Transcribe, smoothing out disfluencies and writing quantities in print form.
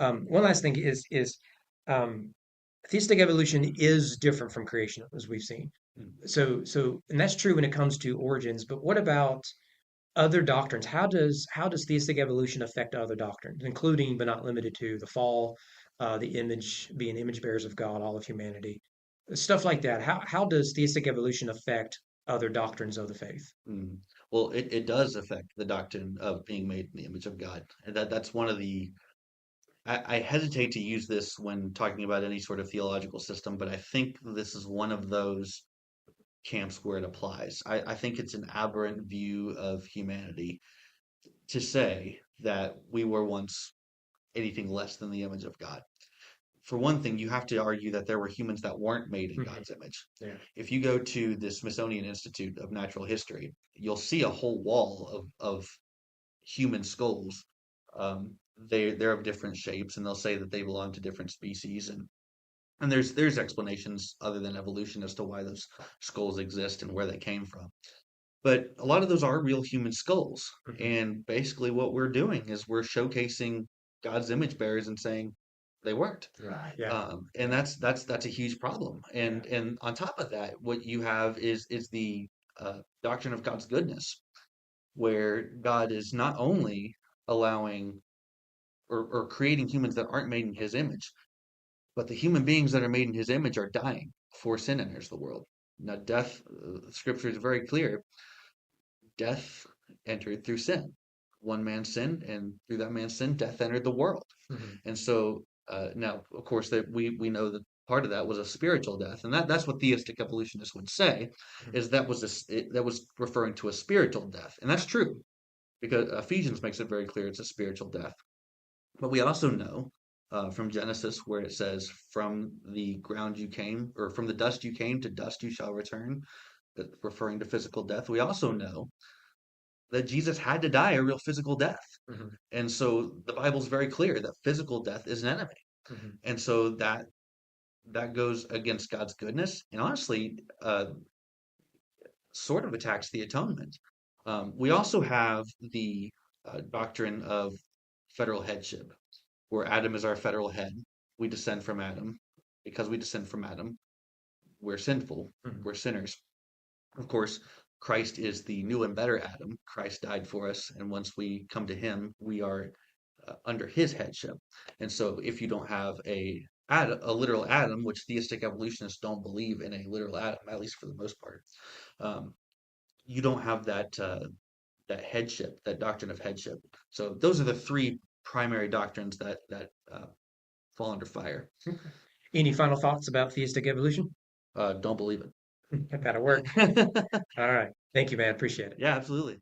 One last thing is um, theistic evolution is different from creation, as we've seen. Mm. And that's true when it comes to origins. But what about other doctrines? How does theistic evolution affect other doctrines, including but not limited to the fall, the image, being image bearers of God, all of humanity, stuff like that? How does theistic evolution affect other doctrines of the faith? Mm. Well, it does affect the doctrine of being made in the image of God. And that's one of the I hesitate to use this when talking about any sort of theological system, but I think this is one of those camps where it applies. I think it's an aberrant view of humanity to say that we were once anything less than the image of God. For one thing, you have to argue that there were humans that weren't made in Mhm. God's image. Yeah. If you go to the Smithsonian Institute of Natural History, you'll see a whole wall of human skulls. They're of different shapes, and they'll say that they belong to different species, and there's explanations other than evolution as to why those skulls exist and where they came from. But a lot of those are real human skulls, Mhm. and basically what we're doing is we're showcasing God's image bearers and saying they weren't. Right. Yeah. And that's a huge problem. Yeah. And on top of that, what you have is the doctrine of God's goodness, where God is not only allowing or creating humans that aren't made in His image, but the human beings that are made in His image are dying before sin enters the world. Now, death, Scripture is very clear. Death entered through sin. One man sinned, and through that man's sin, death entered the world. Mhm. And so now, of course, that we know that part of that was a spiritual death, and that's what theistic evolutionists would say, Mhm. is that was referring to a spiritual death, and that's true because Ephesians makes it very clear it's a spiritual death. But we also know from Genesis where it says, "From the ground you came, or from the dust you came, to dust you shall return," referring to physical death. We also know that Jesus had to die a real physical death. Mhm. And so the Bible's very clear that physical death is an enemy. Mhm. And so that goes against God's goodness and honestly sort of attacks the atonement. We also have the doctrine of federal headship, where Adam is our federal head. We descend from Adam. Because we descend from Adam, we're sinful, Mhm. we're sinners. Of course, Christ is the new and better Adam. Christ died for us, and once we come to Him, we are under His headship. And so, if you don't have a literal Adam, which theistic evolutionists don't believe in a literal Adam, at least for the most part, um, you don't have that headship, that doctrine of headship. So, those are the three primary doctrines that fall under fire. Any final thoughts about theistic evolution? Don't believe That'll work. it. All right. Thank you, man. Appreciate it. Yeah, absolutely.